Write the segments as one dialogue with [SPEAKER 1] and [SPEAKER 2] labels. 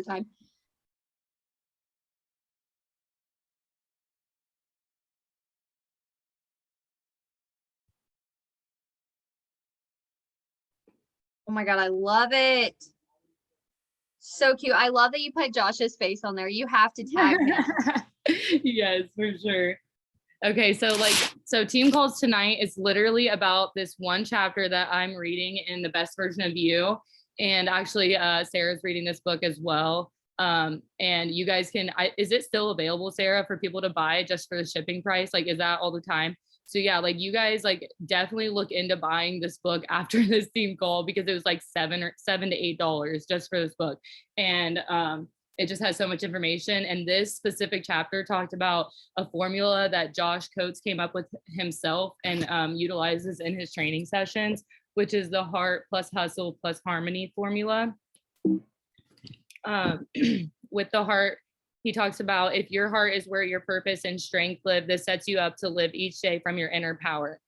[SPEAKER 1] time. Oh my God, I love it. So cute. I love that you put Josh's face on there. You have to tag him.
[SPEAKER 2] Yes, for sure. Okay, so Team Calls Tonight is literally about this one chapter that I'm reading in The Best Version of You. And actually, Sarah's reading this book as well. And you guys is it still available, Sarah, for people to buy just for the shipping price? Like, is that all the time? So yeah, like you guys like definitely look into buying this book after this team call, because it was like $7 to $8 just for this book. And it just has so much information. And this specific chapter talked about a formula that Josh Coates came up with himself and utilizes in his training sessions, which is the heart plus hustle plus harmony formula. With the heart, he talks about, if your heart is where your purpose and strength live, this sets you up to live each day from your inner power.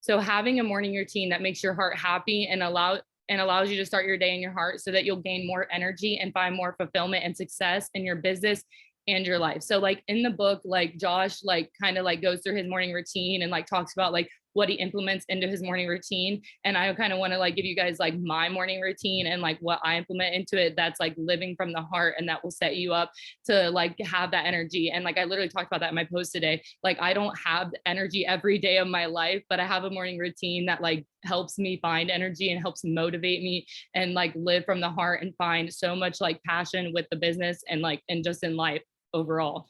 [SPEAKER 2] So having a morning routine that makes your heart happy and allows you to start your day in your heart, so that you'll gain more energy and find more fulfillment and success in your business and your life. So like in the book, like Josh like kind of like goes through his morning routine and like talks about like what he implements into his morning routine. And I kind of want to like give you guys like my morning routine and like what I implement into it, that's like living from the heart, and that will set you up to like have that energy. And like I literally talked about that in my post today. Like I don't have energy every day of my life, but I have a morning routine that like helps me find energy and helps motivate me and like live from the heart and find so much like passion with the business and like and just in life overall.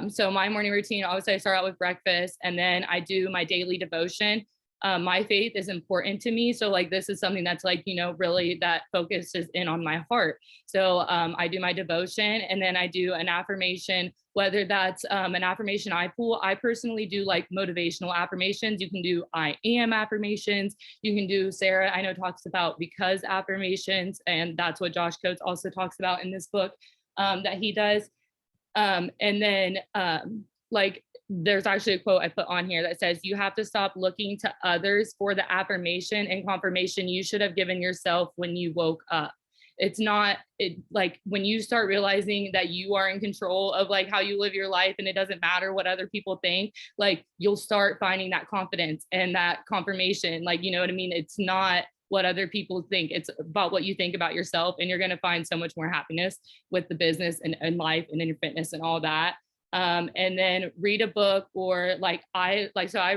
[SPEAKER 2] So my morning routine, obviously I start out with breakfast, and then I do my daily devotion. My faith is important to me. So like, this is something that's like, you know, really that focuses in on my heart. So I do my devotion, and then I do an affirmation, whether that's an affirmation I pull. I personally do like motivational affirmations. You can do I am affirmations. You can do, Sarah, I know talks about because affirmations, and that's what Josh Coates also talks about in this book that he does. And then like there's actually a quote I put on here that says, you have to stop looking to others for the affirmation and confirmation you should have given yourself when you woke up. It's not like when you start realizing that you are in control of like how you live your life, and it doesn't matter what other people think, like you'll start finding that confidence and that confirmation. Like, you know what I mean? It's not what other people think, it's about what you think about yourself, and you're going to find so much more happiness with the business and life and in your fitness and all that. And then read a book, or like I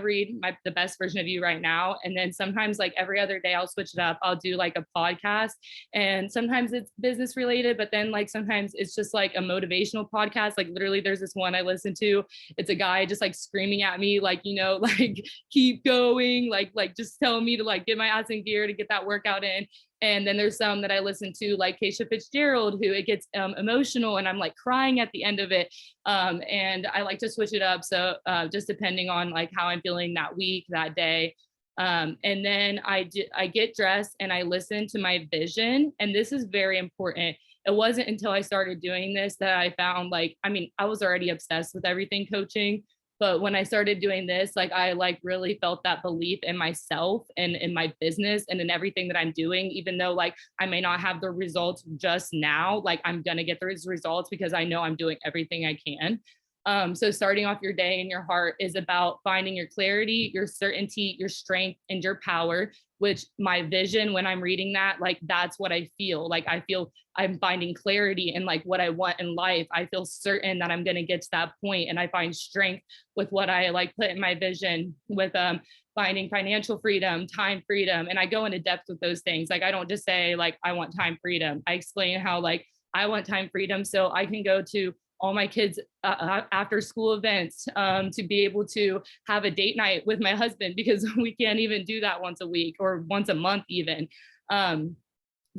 [SPEAKER 2] read the best version of you right now. And then sometimes like every other day I'll switch it up. I'll do like a podcast, and sometimes it's business related, but then like sometimes it's just like a motivational podcast. Like literally there's this one I listen to. It's a guy just like screaming at me, like, you know, like keep going, like just telling me to like get my ass in gear to get that workout in. And then there's some that I listen to, like Keisha Fitzgerald, who it gets emotional and I'm like crying at the end of it. And I like to switch it up. So just depending on like how I'm feeling that week, that day. And then I get dressed and I listen to my vision. And this is very important. It wasn't until I started doing this that I found like, I mean, I was already obsessed with everything coaching, but when I started doing this, like I like really felt that belief in myself and in my business and in everything that I'm doing, even though like I may not have the results just now, like I'm gonna get those results because I know I'm doing everything I can. So starting off your day in your heart is about finding your clarity, your certainty, your strength, and your power, which my vision, when I'm reading that, like that's what I feel. Like I feel I'm finding clarity in like what I want in life. I feel certain that I'm going to get to that point, and I find strength with what I like put in my vision with finding financial freedom, time freedom. And I go into depth with those things. Like I don't just say like I want time freedom. I explain how like I want time freedom so I can go to all my kids after school events, to be able to have a date night with my husband, because we can't even do that once a week or once a month even.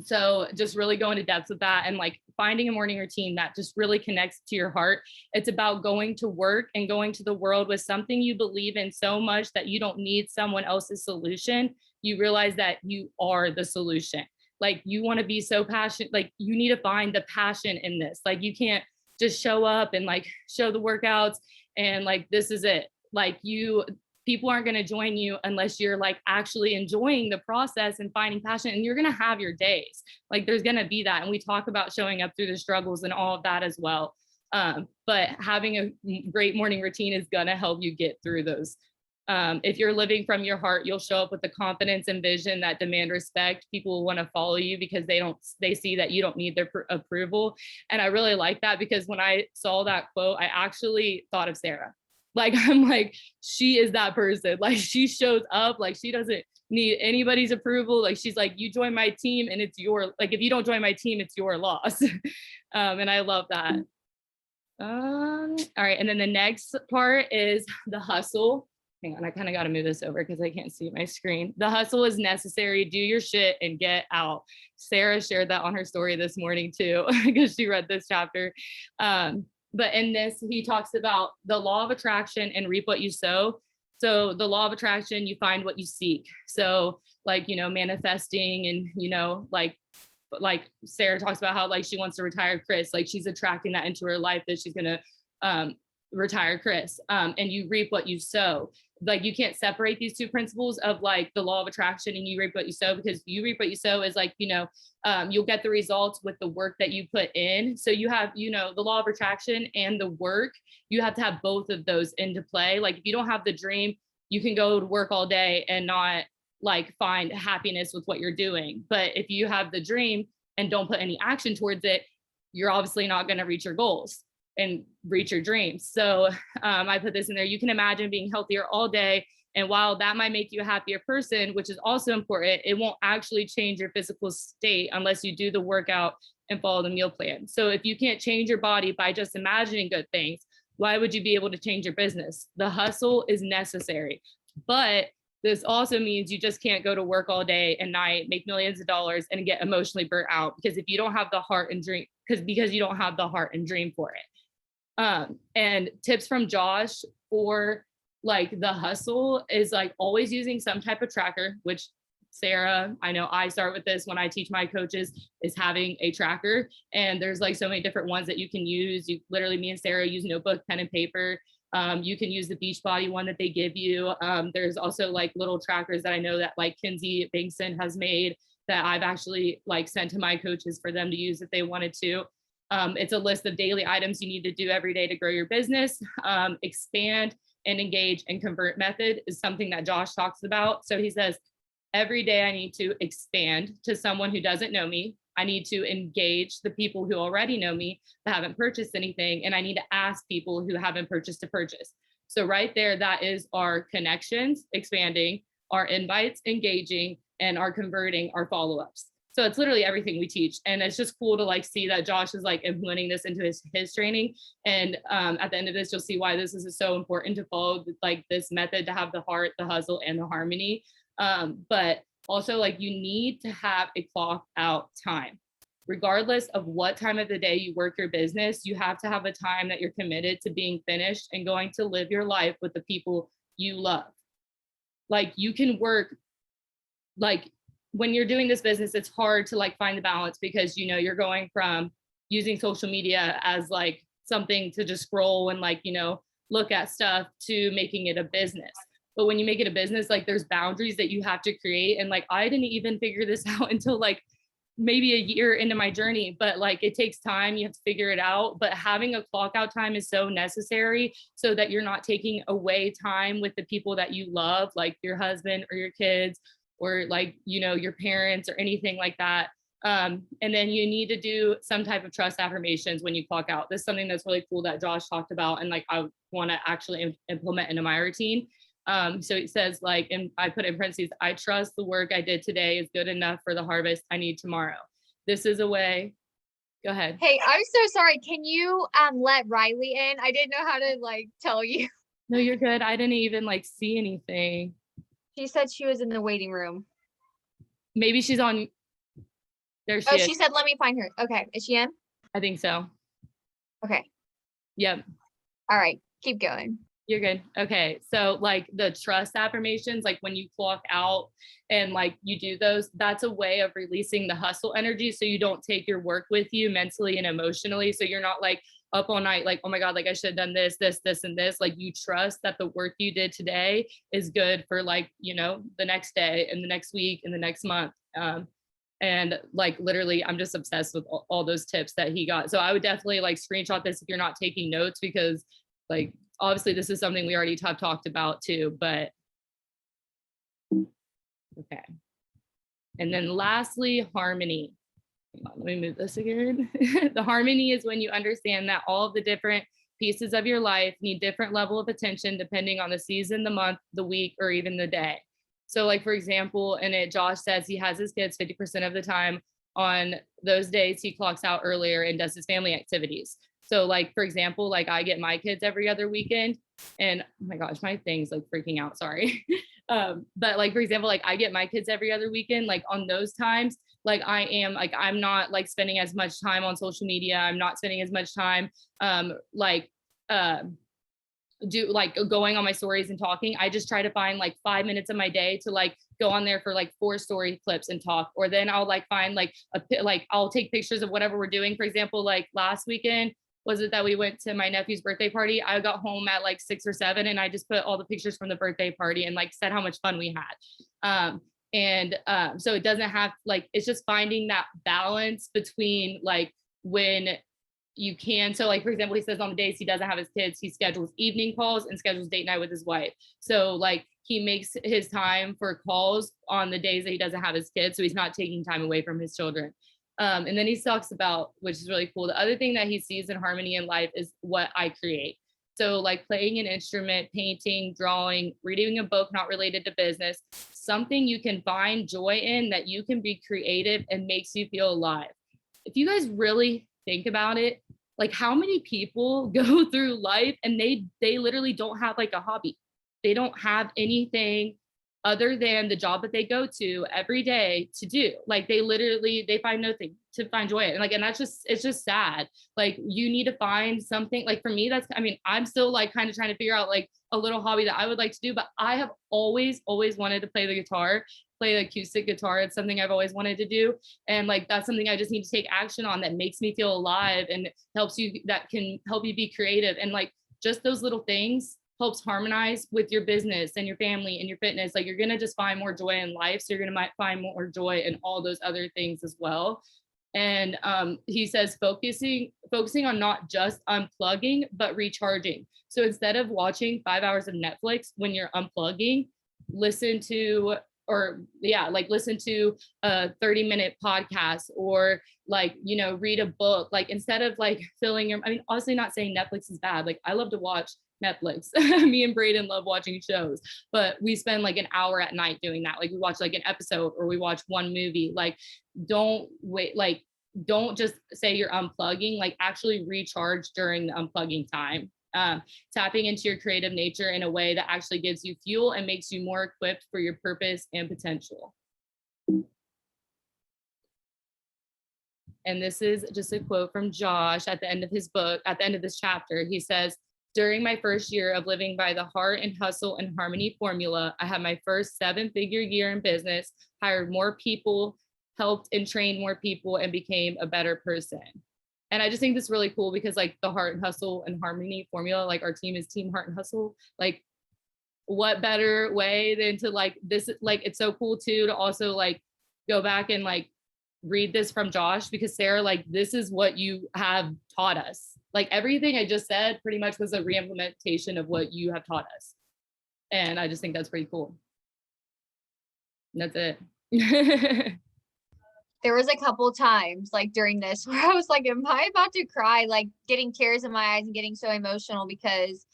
[SPEAKER 2] So just really go into depth with that, and like finding a morning routine that just really connects to your heart. It's about going to work and going to the world with something you believe in so much that you don't need someone else's solution. You realize that you are the solution. Like you want to be so passionate, like you need to find the passion in this. Like you can't just show up and like show the workouts and like this is it. Like you people aren't going to join you unless you're like actually enjoying the process and finding passion, and you're going to have your days. Like there's going to be that. And we talk about showing up through the struggles and all of that as well. But having a great morning routine is going to help you get through those. If you're living from your heart, you'll show up with the confidence and vision that demand respect. People will want to follow you because they see that you don't need their approval. And I really like that, because when I saw that quote, I actually thought of Sarah. Like, I'm like, she is that person. Like, she shows up, like, she doesn't need anybody's approval. Like, she's like, you join my team and it's like, if you don't join my team, it's your loss. And I love that. All right. And then the next part is the hustle. Hang on, I kind of got to move this over because I can't see my screen. The hustle is necessary. Do your shit and get out. Sarah shared that on her story this morning too, because she read this chapter. But in this, he talks about the law of attraction and reap what you sow. So the law of attraction, you find what you seek. So like, manifesting and, like Sarah talks about how like she wants to retire Chris, like she's attracting that into her life, that she's going to retire Chris. And you reap what you sow. Like you can't separate these two principles of like the law of attraction and you reap what you sow, because you reap what you sow is like, you'll get the results with the work that you put in. So you have, the law of attraction and the work, you have to have both of those into play. Like if you don't have the dream, you can go to work all day and not like find happiness with what you're doing. But if you have the dream and don't put any action towards it, you're obviously not going to reach your goals and reach your dreams. So I put this in there. You can imagine being healthier all day. And while that might make you a happier person, which is also important, it won't actually change your physical state unless you do the workout and follow the meal plan. So if you can't change your body by just imagining good things, why would you be able to change your business? The hustle is necessary. But this also means you just can't go to work all day and night, make millions of dollars and get emotionally burnt out, because if you don't have the heart and dream, because you don't have the heart and dream for it. And tips from Josh for like the hustle is like always using some type of tracker, which Sarah, I know I start with this when I teach my coaches, is having a tracker. And there's like so many different ones that you can use. You literally, me and Sarah use notebook, pen and paper. You can use the Beachbody one that they give you. There's also like little trackers that I know that like Kinsey Bingson has made that I've actually like sent to my coaches for them to use if they wanted to. It's a list of daily items you need to do every day to grow your business. Expand and engage and convert method is something that Josh talks about. So he says, every day I need to expand to someone who doesn't know me. I need to engage the people who already know me that haven't purchased anything. And I need to ask people who haven't purchased to purchase. So right there, that is our connections, expanding, our invites, engaging, and our converting, our follow-ups. So it's literally everything we teach. And it's just cool to like see that Josh is like implementing this into his training. And at the end of this, you'll see why this is so important to follow like this method, to have the heart, the hustle, and the harmony. But also like you need to have a clock out time. Regardless of what time of the day you work your business, you have to have a time that you're committed to being finished and going to live your life with the people you love. Like you can work, like when you're doing this business, it's hard to like find the balance, because you're going from using social media as like something to just scroll and like look at stuff, to making it a business. But when you make it a business, like there's boundaries that you have to create. And like I didn't even figure this out until like maybe a year into my journey, but like it takes time, you have to figure it out. But having a clock out time is so necessary, so that you're not taking away time with the people that you love, like your husband or your kids, or like, your parents or anything like that. And then you need to do some type of trust affirmations when you clock out. This is something that's really cool that Josh talked about, and like I want to actually implement into my routine. So it says like, and I put in parentheses, I trust the work I did today is good enough for the harvest I need tomorrow. This is a way. Go ahead.
[SPEAKER 1] Hey, I'm so sorry. Can you let Riley in? I didn't know how to like tell you.
[SPEAKER 2] No, you're good. I didn't even like see anything.
[SPEAKER 1] She said she was in the waiting room.
[SPEAKER 2] Maybe she's on. There she is.
[SPEAKER 1] She said, let me find her. Okay. Is she in?
[SPEAKER 2] I think so.
[SPEAKER 1] Okay.
[SPEAKER 2] Yep.
[SPEAKER 1] All right. Keep going.
[SPEAKER 2] You're good. Okay. So like the trust affirmations, like when you clock out and like you do those, that's a way of releasing the hustle energy. So you don't take your work with you mentally and emotionally. So you're not like up all night, like, oh my God, like I should have done this, this, and this. Like you trust that the work you did today is good for like, you know, the next day and the next week and the next month. And like literally, I'm just obsessed with all those tips that he got. So I would definitely like screenshot this if you're not taking notes, because like obviously this is something we already have talked about too, but okay. And then lastly, harmony. Hang on, let me move this again. The harmony is when you understand that all of the different pieces of your life need different level of attention depending on the season, the month, the week, or even the day. So like, for example, in it, Josh says he has his kids 50% of the time. On those days, he clocks out earlier and does his family activities. So like, for example, like I get my kids every other weekend, and oh my gosh, my thing's like freaking out, sorry. But like, for example, like I get my kids every other weekend, like on those times, like I'm not like spending as much time on social media. I'm not spending as much time, do like going on my stories and talking. I just try to find like 5 minutes of my day to like go on there for like 4 story clips and talk. Or then I'll like find like I'll take pictures of whatever we're doing. For example, like last weekend, was it that we went to my nephew's birthday party? I got home at like 6 or 7 and I just put all the pictures from the birthday party and like said how much fun we had. So it doesn't have like, it's just finding that balance between like when you can. So like, for example, he says on the days he doesn't have his kids, he schedules evening calls and schedules date night with his wife. So like he makes his time for calls on the days that he doesn't have his kids. So he's not taking time away from his children. And then he talks about, which is really cool, the other thing that he sees in harmony in life is what I create. So like playing an instrument, painting, drawing, reading a book not related to business, something you can find joy in, that you can be creative and makes you feel alive. If you guys really think about it, like how many people go through life and they literally don't have like a hobby. They don't have anything other than the job that they go to every day to do. Like they find nothing to find joy in. And like, and it's just sad. Like you need to find something. Like for me, I'm still like kind of trying to figure out like a little hobby that I would like to do, but I have always wanted to play the guitar, play the acoustic guitar. It's something I've always wanted to do. And like, that's something I just need to take action on that makes me feel alive and that can help you be creative. And like, just those little things helps harmonize with your business and your family and your fitness. Like you're going to just find more joy in life. So you're going to find more joy in all those other things as well. And he says focusing on not just unplugging, but recharging. So instead of watching 5 hours of Netflix when you're unplugging, listen to a 30-minute podcast, or like, you know, read a book. Like instead of like honestly not saying Netflix is bad. Like I love to watch Netflix. Me and Braden love watching shows, but we spend like an hour at night doing that. Like we watch like an episode or we watch one movie. Like don't just say you're unplugging, like actually recharge during the unplugging time. Tapping into your creative nature in a way that actually gives you fuel and makes you more equipped for your purpose and potential. And this is just a quote from Josh at the end of his book, at the end of this chapter. He says, "During my first year of living by the heart and hustle and harmony formula, I had my first 7-figure year in business, hired more people, helped and trained more people, and became a better person." And I just think that's really cool because like the heart and hustle and harmony formula, like our team is Team Heart and Hustle. Like what better way than to like this, like it's so cool too to also like go back and like read this from Josh, because Sarah, like this is what you have taught us. Like everything I just said pretty much was a re-implementation of what you have taught us. And I just think that's pretty cool. And that's it.
[SPEAKER 1] There was a couple times like during this where I was like, am I about to cry? Like getting tears in my eyes and getting so emotional because